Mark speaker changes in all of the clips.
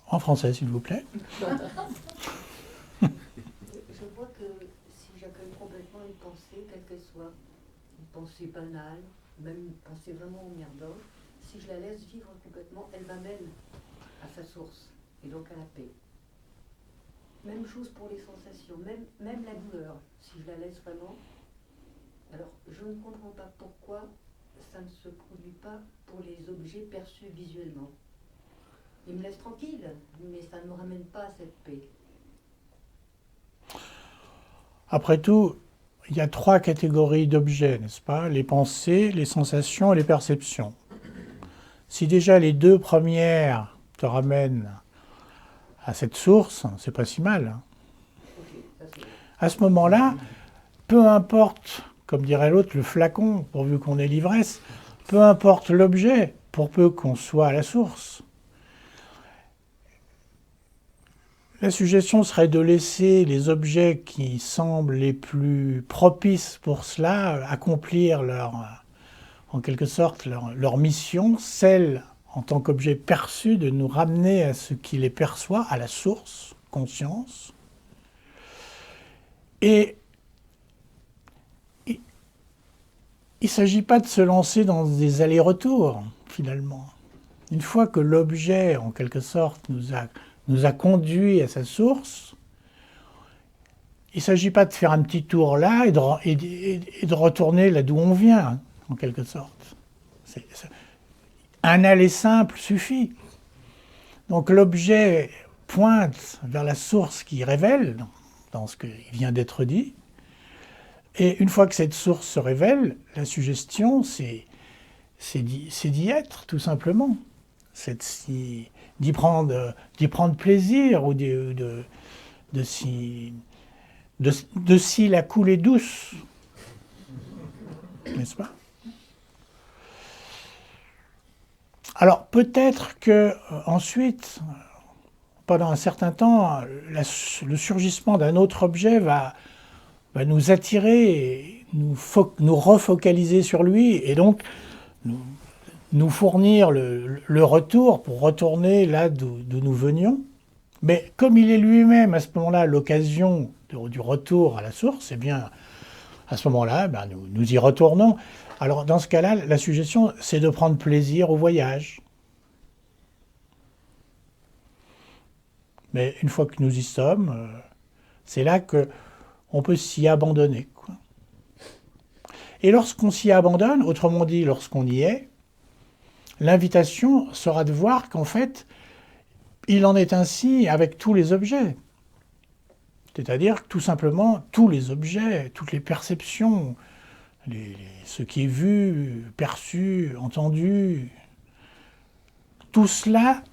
Speaker 1: En français, s'il vous plaît.
Speaker 2: Je vois que si j'accueille complètement une pensée, quelle qu'elle soit, une pensée banale, même une pensée vraiment emmerdante, si je la laisse vivre complètement, elle m'amène à sa source, et donc à la paix. Même chose pour les sensations, même la douleur, si je la laisse vraiment. Alors, je ne comprends pas pourquoi ça ne se produit pas pour les objets perçus visuellement. Ils me laissent tranquille, mais ça ne me ramène pas à cette paix.
Speaker 1: Après tout, il y a 3 catégories d'objets, n'est-ce pas? Les pensées, les sensations et les perceptions. Si déjà les 2 premières te ramènent à cette source, c'est pas si mal.
Speaker 2: Ok, ça c'est...
Speaker 1: À ce moment-là, peu importe, comme dirait l'autre, le flacon, pourvu qu'on ait l'ivresse, peu importe l'objet, pour peu qu'on soit à la source. La suggestion serait de laisser les objets qui semblent les plus propices pour cela accomplir en quelque sorte leur mission, celle en tant qu'objet perçu de nous ramener à ce qui les perçoit, à la source, conscience. Et il ne s'agit pas de se lancer dans des allers-retours, finalement. Une fois que l'objet, en quelque sorte, nous a conduit à sa source, il ne s'agit pas de faire un petit tour là et de retourner là d'où on vient, en quelque sorte. Un aller simple suffit. Donc l'objet pointe vers la source qui révèle, dans ce qui vient d'être dit, et une fois que cette source se révèle, la suggestion, c'est d'y être, tout simplement. C'est d'y prendre plaisir ou de s'y la couler douce, n'est-ce pas? Alors peut-être que ensuite, pendant un certain temps, le surgissement d'un autre objet va nous attirer, et nous refocaliser sur lui, et donc nous fournir le retour pour retourner là d'où nous venions. Mais comme il est lui-même à ce moment-là l'occasion du retour à la source, eh bien à ce moment-là, nous y retournons. Alors dans ce cas-là, la suggestion, c'est de prendre plaisir au voyage. Mais une fois que nous y sommes, c'est là qu'on peut s'y abandonner, quoi. Et lorsqu'on s'y abandonne, autrement dit, lorsqu'on y est, l'invitation sera de voir qu'en fait, il en est ainsi avec tous les objets. C'est-à-dire que tout simplement, tous les objets, toutes les perceptions, ce qui est vu, perçu, entendu, tout cela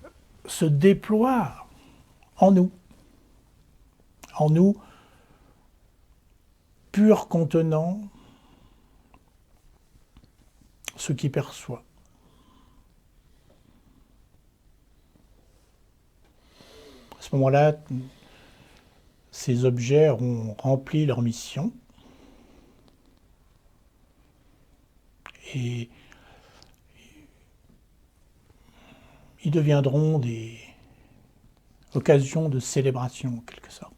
Speaker 1: se déploie en nous, pur contenant ce qui perçoit. À ce moment-là, ces objets auront rempli leur mission et ils deviendront des occasions de célébration en quelque sorte.